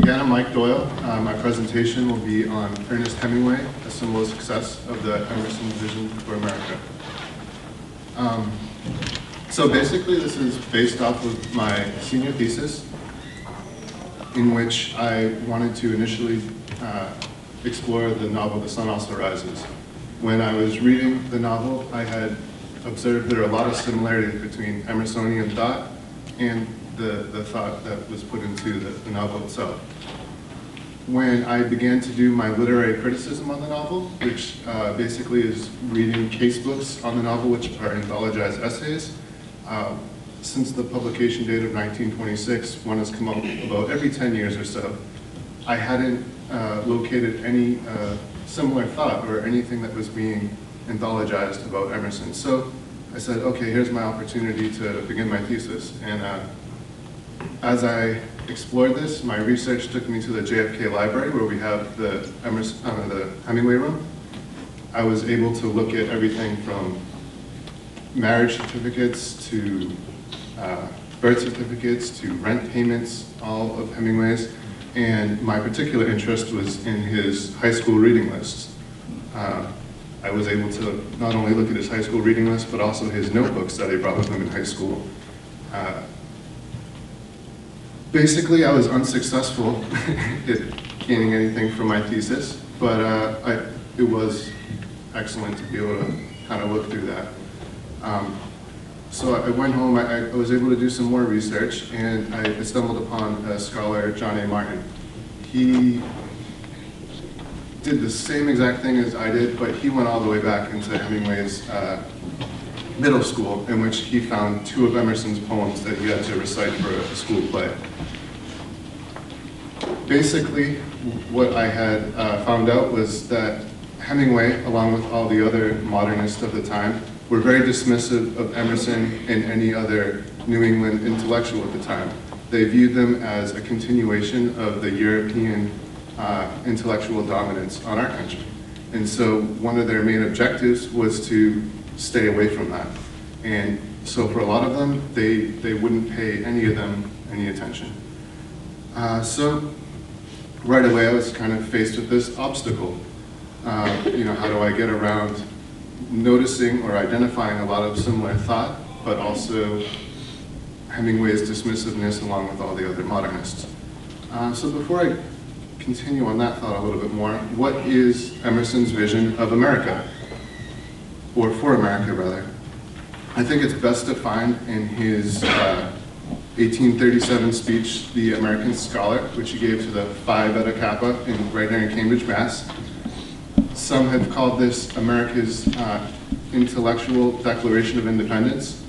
Again, I'm Mike Doyle. My presentation will be on Ernest Hemingway, a symbol of success of the Emerson vision for America. So basically, this is based off of my senior thesis, in which I wanted to initially explore the novel The Sun Also Rises. When I was reading the novel, I had observed there are a lot of similarities between Emersonian thought and the thought that was put into the novel itself. When I began to do my literary criticism on the novel, which basically is reading case books on the novel, which are anthologized essays, since the publication date of 1926, one has come up about every 10 years or so. I hadn't located any similar thought or anything that was being anthologized about Emerson. So I said, okay, here's my opportunity to begin my thesis. And as I explored this, my research took me to the JFK library, where we have the Hemingway room. I was able to look at everything from marriage certificates to birth certificates to rent payments, all of Hemingway's. And my particular interest was in his high school reading lists. I was able to not only look at his high school reading list, but also his notebooks that he brought with him in high school. Basically, I was unsuccessful at gaining anything from my thesis, but it was excellent to be able to kind of look through that. So I went home, I was able to do some more research, and I stumbled upon a scholar, John A. Martin. He did the same exact thing as I did, but he went all the way back into Hemingway's middle school, in which he found two of Emerson's poems that he had to recite for a school play. Basically, what I had found out was that Hemingway, along with all the other modernists of the time, were very dismissive of Emerson and any other New England intellectual at the time. They viewed them as a continuation of the European intellectual dominance on our country. And so one of their main objectives was to stay away from that. And so for a lot of them, they wouldn't pay any of them any attention. So right away, I was kind of faced with this obstacle. How do I get around noticing or identifying a lot of similar thought, but also Hemingway's dismissiveness along with all the other modernists? So before I continue on that thought a little bit more, what is Emerson's vision of America? Or for America, rather? I think it's best defined in his 1837 speech, The American Scholar, which he gave to the Phi Beta Kappa right here in Cambridge, Mass. Some have called this America's intellectual Declaration of Independence.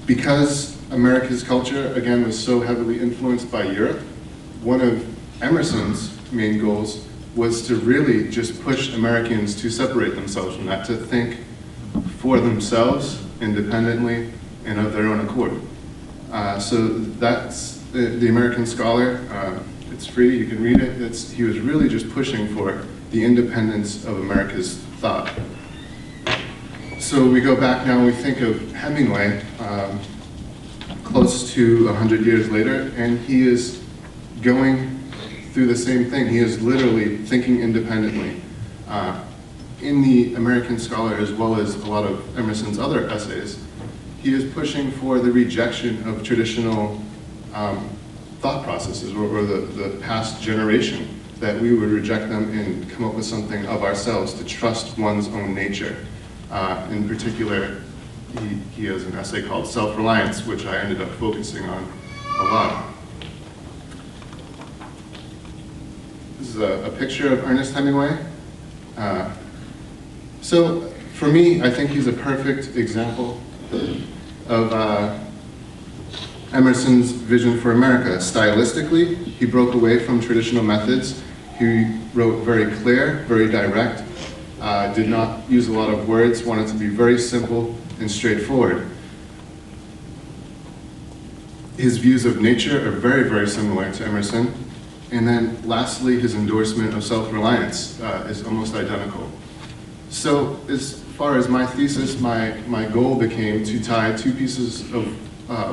Because America's culture, again, was so heavily influenced by Europe, one of Emerson's main goals was to really just push Americans to separate themselves from that, to think for themselves, independently, and of their own accord. So that's the American Scholar. It's free, you can read it. He was really just pushing for the independence of America's thought. So we go back now, we think of Hemingway, close to 100 years later, and he is going through the same thing. He is literally thinking independently. In the American Scholar, as well as a lot of Emerson's other essays, he is pushing for the rejection of traditional thought processes, or the past generation, that we would reject them and come up with something of ourselves, to trust one's own nature. In particular, he has an essay called Self-Reliance, which I ended up focusing on a lot. This is a picture of Ernest Hemingway. So for me, I think he's a perfect example of Emerson's vision for America. Stylistically, he broke away from traditional methods. He wrote very clear, very direct, did not use a lot of words, wanted to be very simple and straightforward. His views of nature are very, very similar to Emerson. And then lastly, his endorsement of self-reliance is almost identical. So as far as my thesis, my goal became to tie two pieces of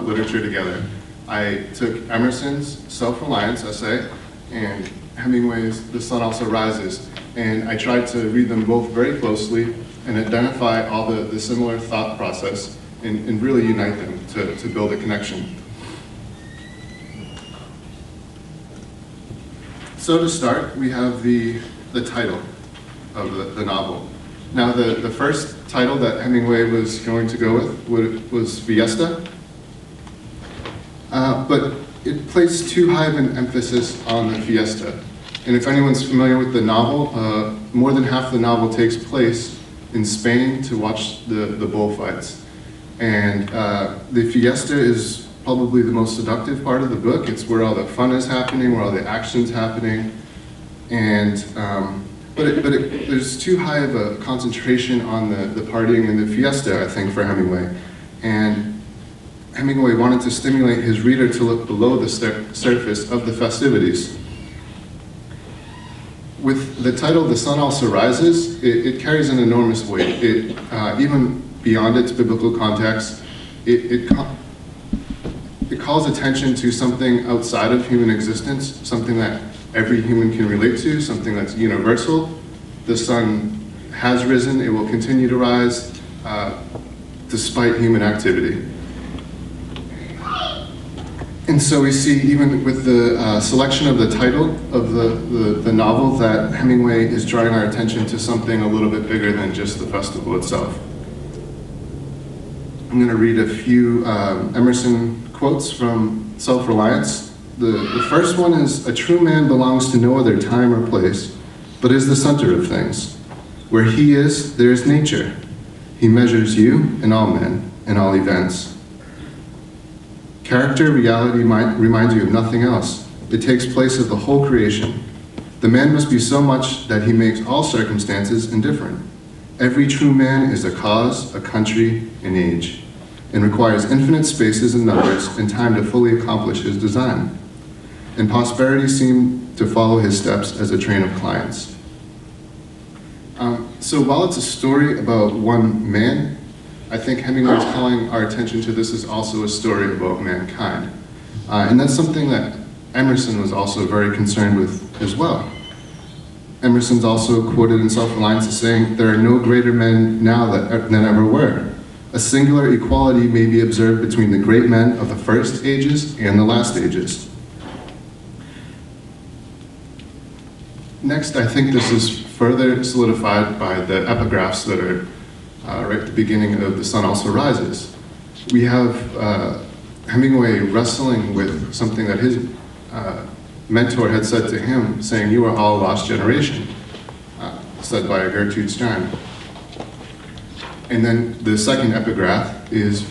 literature together. I took Emerson's Self-Reliance essay and Hemingway's The Sun Also Rises, and I tried to read them both very closely and identify all the similar thought process and really unite them to build a connection. So to start, we have the title of the novel. Now the first title that Hemingway was going to go with was Fiesta, but it placed too high of an emphasis on the fiesta. And if anyone's familiar with the novel, more than half the novel takes place in Spain to watch the bullfights. And the fiesta is probably the most seductive part of the book. It's where all the fun is happening, where all the action's happening. And, there's too high of a concentration on the partying and the fiesta, I think, for Hemingway. And Hemingway wanted to stimulate his reader to look below the surface of the festivities. With the title, The Sun Also Rises, it carries an enormous weight. Even beyond its biblical context, it calls attention to something outside of human existence, something that every human can relate to, something that's universal. The sun has risen, it will continue to rise, despite human activity. And so we see, even with the selection of the title of the novel, that Hemingway is drawing our attention to something a little bit bigger than just the festival itself. I'm going to read a few Emerson quotes from Self-Reliance. The first one is, "A true man belongs to no other time or place, but is the center of things. Where he is, there is nature. He measures you and all men and all events. Character, reality reminds you of nothing else. It takes place of the whole creation. The man must be so much that he makes all circumstances indifferent. Every true man is a cause, a country, an age, and requires infinite spaces and numbers and time to fully accomplish his design. And posterity seem to follow his steps as a train of clients." So while it's a story about one man, I think Hemingway's calling our attention to this is also a story about mankind. And that's something that Emerson was also very concerned with as well. Emerson's also quoted in Self-Reliance as saying, "There are no greater men now than ever were. A singular equality may be observed between the great men of the first ages and the last ages." Next, I think this is further solidified by the epigraphs that are right at the beginning of The Sun Also Rises. We have Hemingway wrestling with something that his mentor had said to him, saying, "You are all a lost generation," said by Gertrude Stein. And then the second epigraph is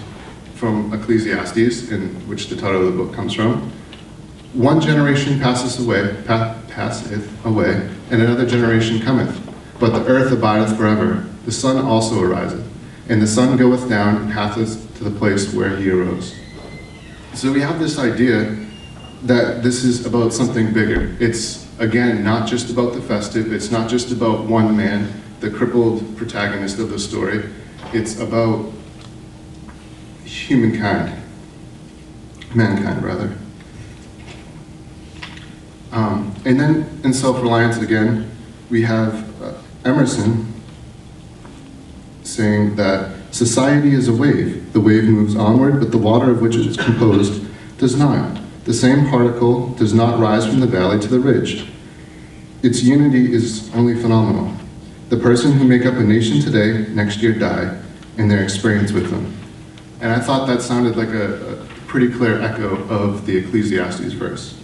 from Ecclesiastes, in which the title of the book comes from. "One generation passeth away, and another generation cometh, but the earth abideth forever. The sun also ariseth, and the sun goeth down and passeth to the place where he arose." So we have this idea that this is about something bigger. It's, again, not just about the festive, it's not just about one man, the crippled protagonist of the story. It's about mankind rather. And then in Self-Reliance again, we have Emerson saying that society is a wave. The wave moves onward, but the water of which it is composed does not. The same particle does not rise from the valley to the ridge. Its unity is only phenomenal. The person who make up a nation today, next year die, and their experience with them. And I thought that sounded like a pretty clear echo of the Ecclesiastes verse.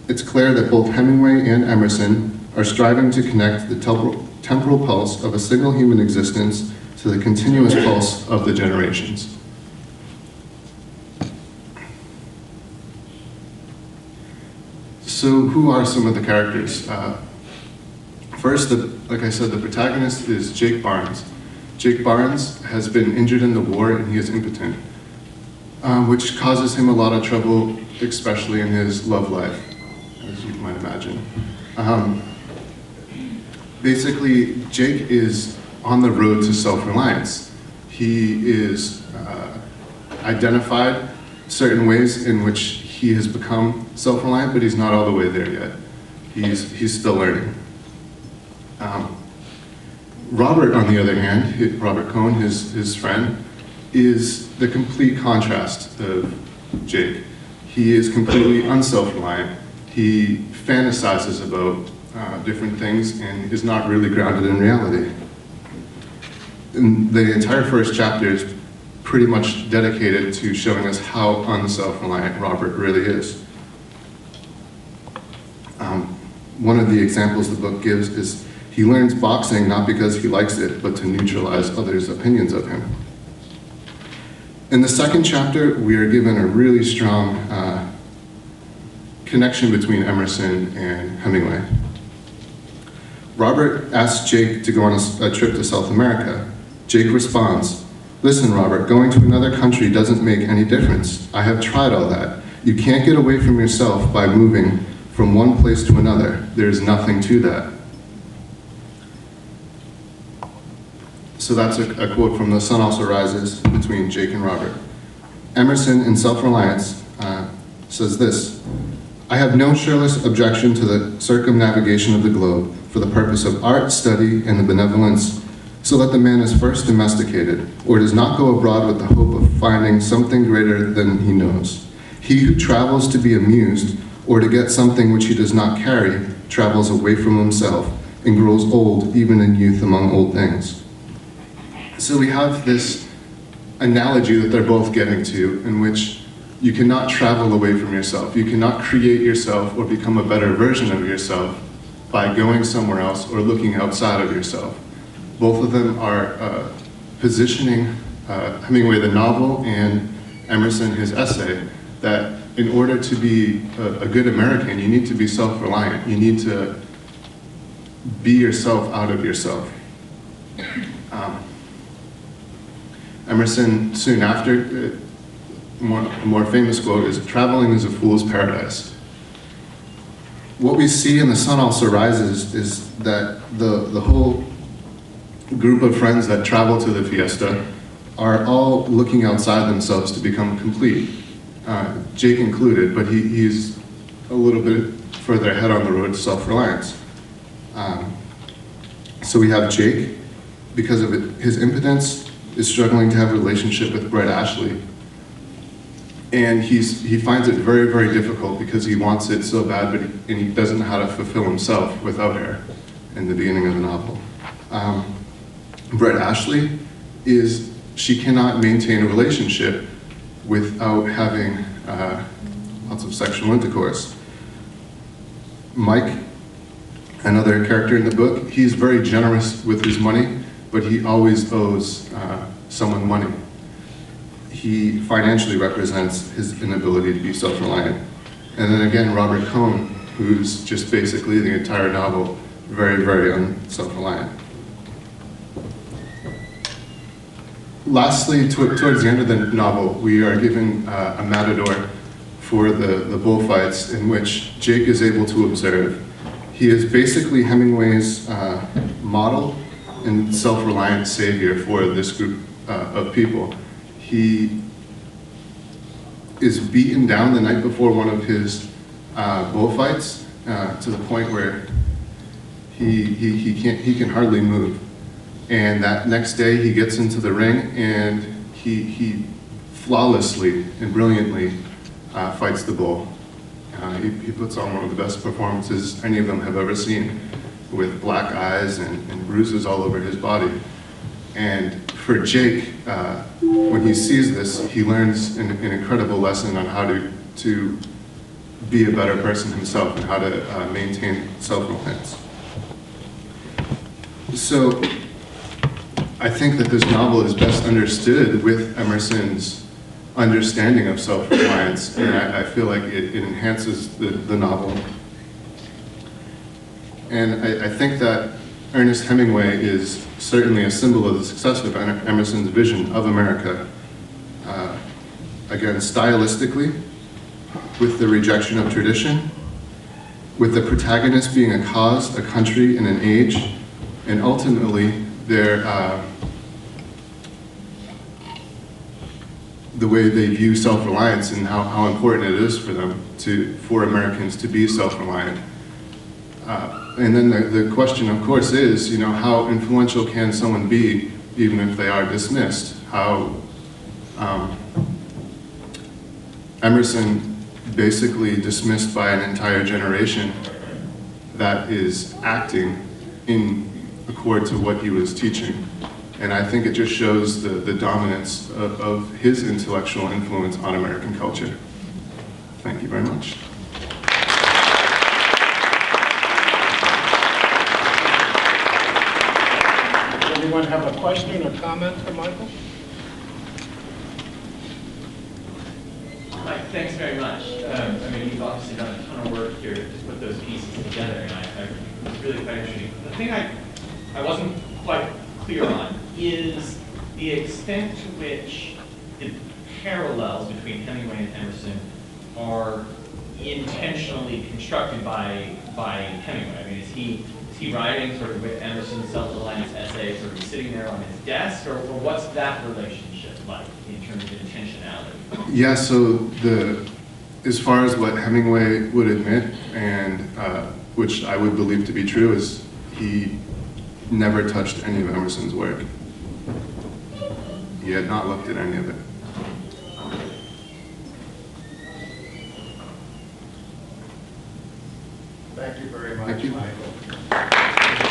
It's clear that both Hemingway and Emerson are striving to connect the temporal pulse of a single human existence to the continuous pulse of the generations. So who are some of the characters? First, like I said, the protagonist is Jake Barnes. Jake Barnes has been injured in the war and he is impotent, which causes him a lot of trouble, especially in his love life, as you might imagine. Basically, Jake is on the road to self-reliance. He is identified certain ways in which he has become self-reliant, but he's not all the way there yet. He's still learning. Robert, on the other hand, Robert Cohn, his friend, is the complete contrast of Jake. He is completely unself-reliant. He fantasizes about different things and is not really grounded in reality. And the entire first chapter is pretty much dedicated to showing us how unself-reliant Robert really is. One of the examples the book gives is he learns boxing not because he likes it, but to neutralize others' opinions of him. In the second chapter, we are given a really strong connection between Emerson and Hemingway. Robert asks Jake to go on a trip to South America. Jake responds, "Listen, Robert, going to another country doesn't make any difference. I have tried all that. You can't get away from yourself by moving from one place to another. There's nothing to that." So that's a quote from The Sun Also Rises between Jake and Robert. Emerson in Self-Reliance says this, "I have no shirtless objection to the circumnavigation of the globe for the purpose of art, study, and the benevolence, so that the man is first domesticated, or does not go abroad with the hope of finding something greater than he knows. He who travels to be amused, or to get something which he does not carry, travels away from himself, and grows old even in youth among old things." So we have this analogy that they're both getting to, in which you cannot travel away from yourself. You cannot create yourself or become a better version of yourself by going somewhere else or looking outside of yourself. Both of them are positioning Hemingway the novel and Emerson his essay, that in order to be a good American, you need to be self-reliant. You need to be yourself out of yourself. Emerson, soon after, a more famous quote is, "Traveling is a fool's paradise." What we see in The Sun Also Rises is that the whole group of friends that travel to the fiesta are all looking outside themselves to become complete. Jake included, but he's a little bit further ahead on the road to self-reliance. So we have Jake, because of his impotence, is struggling to have a relationship with Brett Ashley. And he finds it very, very difficult because he wants it so bad, and he doesn't know how to fulfill himself without her in the beginning of the novel. Brett Ashley she cannot maintain a relationship without having lots of sexual intercourse. Mike, another character in the book, he's very generous with his money, but he always owes someone money. He financially represents his inability to be self-reliant. And then again, Robert Cohn, who's just basically the entire novel, very, very unself-reliant. Lastly, towards the end of the novel, we are given a matador for the bullfights, in which Jake is able to observe. He is basically Hemingway's model and self-reliant savior for this group of people. He is beaten down the night before one of his bullfights to the point where he can hardly move. And that next day he gets into the ring and he flawlessly and brilliantly fights the bull. He puts on one of the best performances any of them have ever seen, with black eyes and bruises all over his body. And for Jake, when he sees this, he learns an incredible lesson on how to be a better person himself and how to maintain self-reliance. So I think that this novel is best understood with Emerson's understanding of self-reliance, and I feel like it enhances the novel. And I think that Ernest Hemingway is certainly a symbol of the success of Emerson's vision of America. Again, stylistically, with the rejection of tradition, with the protagonist being a cause, a country, and an age, and the way they view self-reliance and how important it is for them for Americans to be self-reliant. And then the question, of course, is, you know, how influential can someone be even if they are dismissed? How Emerson basically dismissed by an entire generation that is acting in accord to what he was teaching. And I think it just shows the dominance of his intellectual influence on American culture. Thank you very much. Does anyone have a question or comment for Michael? Mike, thanks very much. I mean, you've obviously done a ton of work here to put those pieces together, and it was really quite interesting. The thing I wasn't quite clear on is the extent to which the parallels between Hemingway and Emerson are intentionally constructed by Hemingway. I mean, is he writing sort of with Emerson's Self-Reliance essay, sort of sitting there on his desk, or what's that relationship like in terms of intentionality? Yeah, so as far as what Hemingway would admit, and which I would believe to be true, is he never touched any of Emerson's work. He had not looked at any of it. Thank you very much, Thank you. Michael.